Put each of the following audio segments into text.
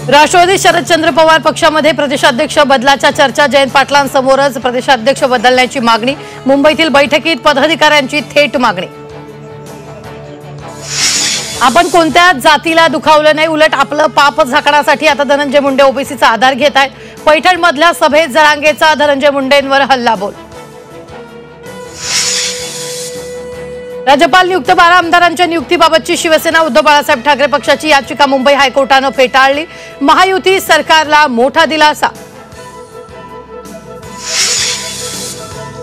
राष्ट्रवादी शरदचंद्र पवार पक्षामध्ये प्रदेशाध्यक्ष बदलाच्या चर्चा। जयंत पाटलांसमोरच प्रदेशाध्यक्ष बदलण्याची मागणी। मुंबईतील बैठकीत पदाधिकाऱ्यांची थेट मागणी। आपण कोणत्या जातीला दुखावलं नाही, उलट आपलं पाप झाकण्यासाठी आता धनंजय मुंडे ओबीसीचा आधार घेत आहेत। पैठणमधल्या सभेत जरांगेचा धनंजय मुंडेंवर हल्लाबोल। राज्यपाल नियुक्त 12 आमदारांच्या नियुक्तीबाबतची शिवसेना उद्धव बाळासाहेब ठाकरे पक्षाची याचिका मुंबई हायकोर्टानं फेटाळली। महायुती सरकारला मोठा दिलासा।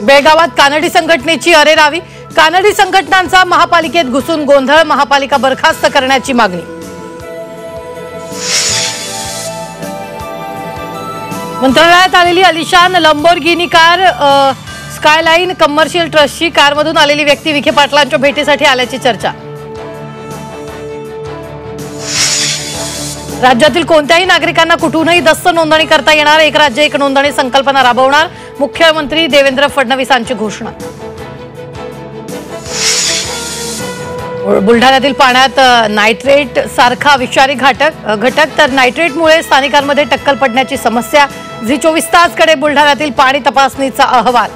बेळगावात कानडी संघटनेची अरेरावी। कानडी संघटनांचा महापालिकेत घुसून गोंधळ। महापालिका बरखास्त करण्याची मागणी। मंत्रालयात आलेली अलिशान लंबोर्गिनी कार स्कायलाइन कमर्शियल ट्रस्टची। कारमधून आलेली व्यक्ती विखे पाटलांच्या भेटीसाठी आल्याची चर्चा। राज्यातील कोणत्याही नागरिकांना कुठूनही दस्त नोंदणी करता येणार। एक राज्य एक नोंदणी संकल्पना राबवणार। मुख्यमंत्री देवेंद्र फडणवीसांची घोषणा। बुलढाण्यातील पाण्यात नायट्रेट सारखा विषारी घटक तर नायट्रेटमुळे स्थानिकांमध्ये टक्कल पडण्याची समस्या। झी 24 तासकडे बुलढाण्यातील पाणी तपासणीचा अहवाल।